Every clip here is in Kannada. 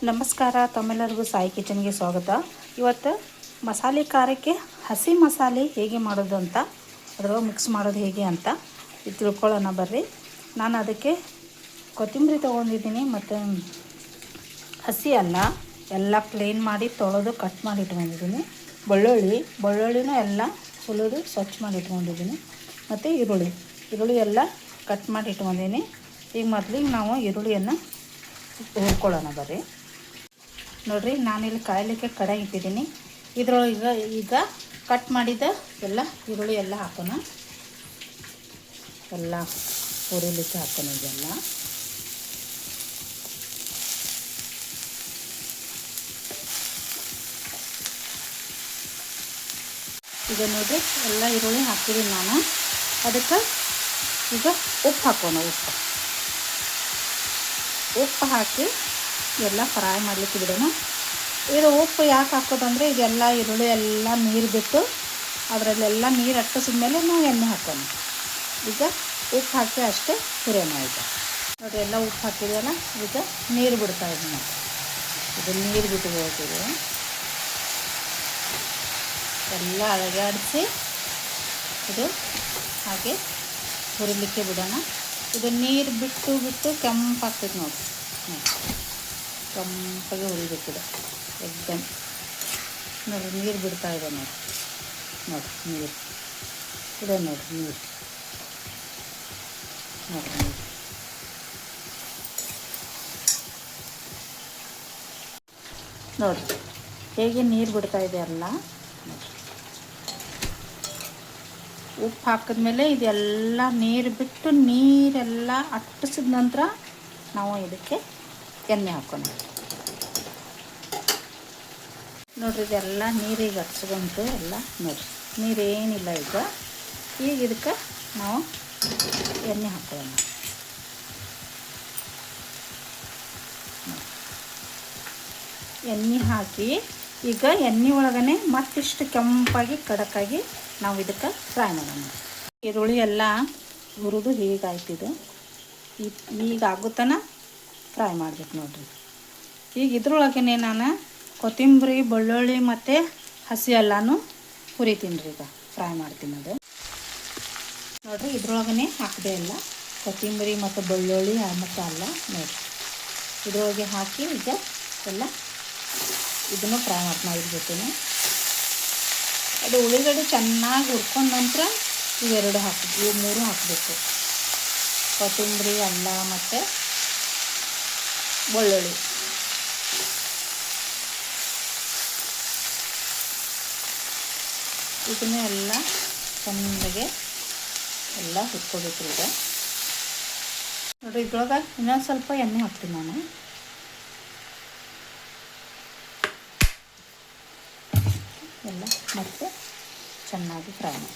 ನಮಸ್ಕಾರ, ತಮ್ಮೆಲ್ಲರಿಗೂ ಸಾಯಿ ಕಿಚನ್ಗೆ ಸ್ವಾಗತ. ಇವತ್ತು ಮಸಾಲೆ ಖಾರಕ್ಕೆ ಹಸಿ ಮಸಾಲೆ ಹೇಗೆ ಮಾಡೋದು ಅಂತ, ಅದರೊಳಗೆ ಮಿಕ್ಸ್ ಮಾಡೋದು ಹೇಗೆ ಅಂತ ತಿಳ್ಕೊಳ್ಳೋಣ ಬರ್ರಿ. ನಾನು ಅದಕ್ಕೆ ಕೊತ್ತಂಬರಿ ತೊಗೊಂಡಿದ್ದೀನಿ ಮತ್ತು ಹಸಿ ಅಲ್ಲ ಎಲ್ಲ ಕ್ಲೀನ್ ಮಾಡಿ ತೊಳೆದು ಕಟ್ ಮಾಡಿ ಇಟ್ಕೊಂಡಿದ್ದೀನಿ. ಬೆಳ್ಳುಳ್ಳಿನೂ ಎಲ್ಲ ಸುಲಿದು ಸ್ವಚ್ಛ ಮಾಡಿ ಇಟ್ಕೊಂಡಿದ್ದೀನಿ. ಮತ್ತು ಈರುಳ್ಳಿ ಎಲ್ಲ ಕಟ್ ಮಾಡಿ ಇಟ್ಕೊಂಡಿದ್ದೀನಿ. ಈಗ ಮೊದಲಿಗೆ ನಾವು ಈರುಳ್ಳಿಯನ್ನು ಹುರ್ಕೊಳ್ಳೋಣ ಬರ್ರಿ. ನೋಡಿರಿ, ನಾನಿಲ್ಲಿ ಕಾಯಲಿಕ್ಕೆ ಕಡಾಯಿ ಇಟ್ಟಿದ್ದೀನಿ. ಇದರೊಳಗೆ ಈಗ ಕಟ್ ಮಾಡಿದ ಎಲ್ಲ ಈರುಳ್ಳಿ ಎಲ್ಲ ಹಾಕೋಣ. ಎಲ್ಲ ಹುರಿಲಿಕ್ಕೆ ಹಾಕೋಣ. ಇದೆಲ್ಲ ಈಗ ನೋಡಿರಿ, ಎಲ್ಲ ಈರುಳ್ಳಿ ಹಾಕಿದ್ದೀನಿ ನಾನು. ಅದಕ್ಕೆ ಈಗ ಉಪ್ಪು ಹಾಕೋಣ. ಉಪ್ಪು ಹಾಕಿ ಎಲ್ಲ ಫ್ರೈ ಮಾಡಲಿಕ್ಕೆ ಬಿಡೋಣ. ಇದು ಉಪ್ಪು ಯಾಕೆ ಹಾಕೋದಂದರೆ ಇದೆಲ್ಲ ಈರುಳ್ಳಿ ಎಲ್ಲ ನೀರು ಬಿಟ್ಟು ಅದರಲ್ಲೆಲ್ಲ ನೀರು ಅಟ್ಟಿಸಿದ ಮೇಲೆ ನಾವು ಎಣ್ಣೆ ಹಾಕೋಣ. ಈಗ ಉಪ್ಪು ಹಾಕಿ ಅಷ್ಟೇ ಹುರಿಯೋಣ. ಈಗ ನೋಡಿ, ಎಲ್ಲ ಉಪ್ಪು ಹಾಕಿದೆಯಲ್ಲ, ಈಗ ನೀರು ಬಿಡ್ತಾ ಇದ್ದೀನಿ. ಇದು ನೀರು ಬಿಟ್ಟು ಹೋಗ್ತೀವಿ. ಎಲ್ಲ ಅಳಗಾಡಿಸಿ ಇದು ಹಾಗೆ ಹುರಿಲಿಕ್ಕೆ ಬಿಡೋಣ. ಇದು ನೀರು ಬಿಟ್ಟು ಕೆಂಪಾಗ್ತದೆ ನೋಡಿ. ಕೆಂಪಾಗಿ ಹುರಿಬೇಕಿದೆ ಎಕ್ದಮ್. ನೋಡಿ, ನೀರು ಬಿಡ್ತಾ ಇದೆ ನೋಡಿ ನೀರು ಇದೆ ನೋಡಿ. ನೀರು ನೋಡಿ ಹೇಗೆ ನೀರು ಬಿಡ್ತಾ ಇದೆ ಅಲ್ಲ. ಉಪ್ಪು ಹಾಕಿದ್ಮೇಲೆ ಇದೆಲ್ಲ ನೀರು ಬಿಟ್ಟು ನೀರೆಲ್ಲ ಅಟ್ಟಿಸಿದ ನಂತರ ನಾವು ಇದಕ್ಕೆ ಎಣ್ಣೆ ಹಾಕೋಣ. ನೋಡಿರಿ, ಇದೆಲ್ಲ ನೀರಿಗೆ ಹಚ್ಕೊಂತು ಎಲ್ಲ. ನೋಡಿರಿ, ನೀರೇನಿಲ್ಲ. ಈಗ ಇದಕ್ಕೆ ನಾವು ಎಣ್ಣೆ ಹಾಕೋಣ. ಎಣ್ಣೆ ಹಾಕಿ ಈಗ ಎಣ್ಣೆ ಒಳಗನೆ ಮತ್ತಿಷ್ಟು ಕೆಂಪಾಗಿ ಕಡಕಾಗಿ ನಾವು ಇದಕ್ಕೆ ಫ್ರೈ ಮಾಡೋಣ. ಈರುಳ್ಳಿ ಎಲ್ಲ ಹುರಿದು ಹೀಗಾಯ್ತಿದ್ದು ಈಗ ಆಗುತ್ತಾನ ಫ್ರೈ ಮಾಡ್ಬೇಕು ನೋಡಿರಿ. ಈಗ ಇದ್ರೊಳಗೇ ನಾನು ಕೊತ್ತಂಬರಿ, ಬೆಳ್ಳುಳ್ಳಿ ಮತ್ತು ಹಸಿ ಎಲ್ಲನೂ ಹುರಿತೀನಿ ರೀ. ಈಗ ಫ್ರೈ ಮಾಡ್ತೀನಿ. ಅದು ನೋಡಿರಿ, ಇದ್ರೊಳಗೇ ಹಾಕಿದೆ ಎಲ್ಲ ಕೊತ್ತಂಬರಿ ಮತ್ತು ಬೆಳ್ಳುಳ್ಳಿ ಮತ್ತು ಅಲ್ಲ ನೋಡಿರಿ. ಇದ್ರೊಳಗೆ ಹಾಕಿ ಈಗ ಎಲ್ಲ ಇದನ್ನು ಫ್ರೈ ಮಾಡ್ತೀನಿ. ಅದು ಉಳ್ಳಿಗಡ್ಡೆ ಚೆನ್ನಾಗಿ ಹುರ್ಕೊಂಡ ನಂತರ ಇವೆರಡು ಇವು ಮೂರು ಹಾಕಬೇಕು. ಕೊತ್ತಂಬರಿ, ಅಲ್ಲ ಮತ್ತು ಬೆಳ್ಳುಳ್ಳಿ. ಇದನ್ನೇ ಎಲ್ಲ ಚೆನ್ನಾಗೆ ಎಲ್ಲ ಹುರ್ಕೋಬೇಕು. ಈಗ ನೋಡಿರಿ, ಇದ್ರೊಳಗೆ ಇನ್ನೊಂದು ಸ್ವಲ್ಪ ಎಣ್ಣೆ ಹಾಕ್ತೀನಿ ನಾನು. ಎಲ್ಲ ಮತ್ತೆ ಚೆನ್ನಾಗಿ ಫ್ರೈ ಮಾಡಿ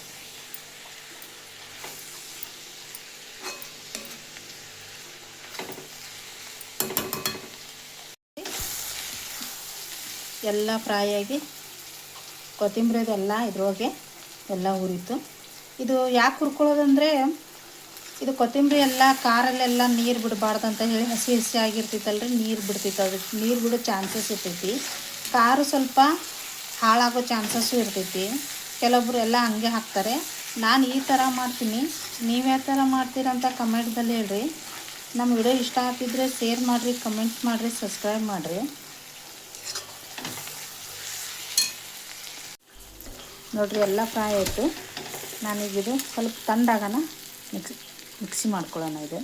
ಎಲ್ಲ ಫ್ರೈ ಆಗಿ ಕೊತ್ತಂಬರಿದೆಲ್ಲ ಇದ್ರೊಳಗೆ ಎಲ್ಲ ಹುರಿತು. ಇದು ಯಾಕೆ ಹುರ್ಕೊಳ್ಳೋದಂದರೆ ಇದು ಕೊತ್ತಂಬರಿ ಎಲ್ಲ ಖಾರಲ್ಲೆಲ್ಲ ನೀರು ಬಿಡಬಾರ್ದು ಅಂತ ಹೇಳಿ ಹಸಿ ಆಗಿರ್ತೈತಲ್ರಿ, ನೀರು ಬಿಡ್ತೈತೆ. ಅದಕ್ಕೆ ನೀರು ಬಿಡೋ ಚಾನ್ಸಸ್ ಇರ್ತೈತಿ. ಖಾರ ಸ್ವಲ್ಪ ಹಾಳಾಗೋ ಚಾನ್ಸಸ್ಸು ಇರ್ತೈತಿ. ಕೆಲವೊಬ್ರು ಎಲ್ಲ ಹಂಗೆ ಹಾಕ್ತಾರೆ. ನಾನು ಈ ಥರ ಮಾಡ್ತೀನಿ. ನೀವು ಯಾವ ಥರ ಮಾಡ್ತೀರಂತ ಕಮೆಂಟ್ದಲ್ಲಿ ಹೇಳ್ರಿ. ನಮ್ಮ ವಿಡಿಯೋ ಇಷ್ಟ ಆಗ್ತಿದ್ರೆ ಶೇರ್ ಮಾಡಿರಿ, ಕಮೆಂಟ್ ಮಾಡಿರಿ, ಸಬ್ಸ್ಕ್ರೈಬ್ ಮಾಡಿರಿ. ನೋಡಿರಿ, ಎಲ್ಲ ಫ್ರೈ ಆಯಿತು. ನಾನೀಗಿದು ಸ್ವಲ್ಪ ತಂಡಾಗೋಣ, ಮಿಕ್ಸಿ ಮಾಡ್ಕೊಳ್ಳೋಣ. ಇದು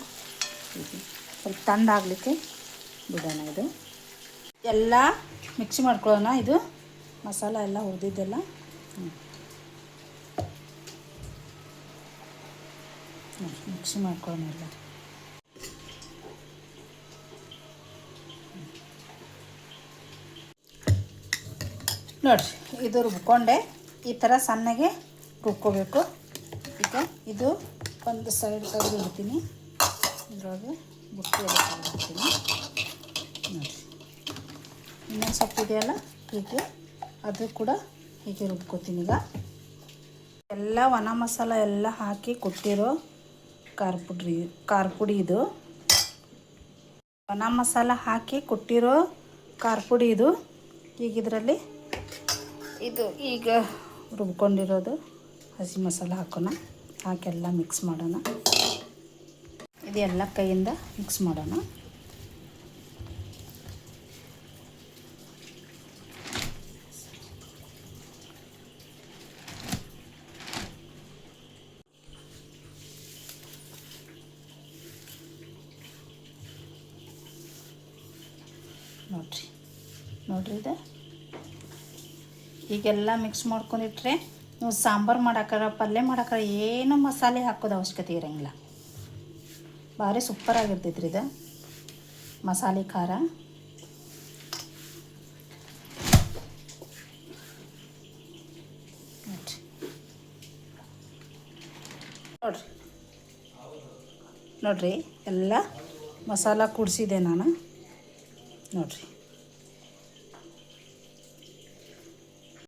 ಸ್ವಲ್ಪ ತಂಡಾಗಲಿಕ್ಕೆ ಬಿಡೋಣ. ಇದು ಎಲ್ಲ ಮಿಕ್ಸಿ ಮಾಡ್ಕೊಳ್ಳೋಣ. ಇದು ಮಸಾಲ ಎಲ್ಲ ಹುರಿದಿದ್ದೆಲ್ಲ ಮಿಕ್ಸಿ ಮಾಡ್ಕೊಳ್ಳೋಣ. ಎಲ್ಲ ನೋಡಿರಿ, ಇದು ರುಬ್ಕೊಂಡೆ ಈ ಥರ ಸಣ್ಣಗೆ ರುಬ್ಕೋಬೇಕು. ಈಗ ಇದು ಒಂದು ಸೈಡ್ ತೆಗೆದಿಡ್ತೀನಿ. ಇದರೊಳಗೆ ಬುಟ್ಟಿ ಎಲ್ಲ ತೆಗೆದಿಡ್ತೀನಿ. ನೋಡಿ, ಇನ್ನೊಂದು ಸ್ವಲ್ಪ ಇದೆಯಲ್ಲ, ಹೀಗೆ ಅದು ಕೂಡ ಹೀಗೆ ರುಬ್ಕೋತೀನಿ. ಈಗ ಎಲ್ಲ ಒಣ ಮಸಾಲ ಎಲ್ಲ ಹಾಕಿ ಕೊಟ್ಟಿರೋ ಖಾರ ಪುಡಿ ಇದು ಒಣ ಮಸಾಲ ಹಾಕಿ ಕೊಟ್ಟಿರೋ ಖಾರ ಪುಡಿ ಇದು. ಈಗ ಇದರಲ್ಲಿ ಇದು ಈಗ ರುಬ್ಕೊಂಡಿರೋದು ಹಸಿ ಮಸಾಲೆ ಹಾಕೋಣ. ಹಾಕೆಲ್ಲ ಮಿಕ್ಸ್ ಮಾಡೋಣ. ಇದೆಲ್ಲ ಕೈಯಿಂದ ಮಿಕ್ಸ್ ಮಾಡೋಣ. ನೋಡ್ರಿ ಇದು ಈಗೆಲ್ಲ ಮಿಕ್ಸ್ ಮಾಡ್ಕೊಂಡಿಟ್ರೆ ನೀವು ಸಾಂಬಾರು ಮಾಡಾಕಾರ ಪಲ್ಯ ಮಾಡಾಕಾರ ಏನು ಮಸಾಲೆ ಹಾಕೋದು ಅವಶ್ಯಕತೆ ಇರೋಂಗಿಲ್ಲ. ಭಾರಿ ಸೂಪರಾಗಿರ್ತೈತ್ರಿ ಇದು ಮಸಾಲೆ ಖಾರ. ನೋಡ್ರಿ ಎಲ್ಲ ಮಸಾಲ ಕೂಡಿಸಿದೆ ನಾನು. ನೋಡ್ರಿ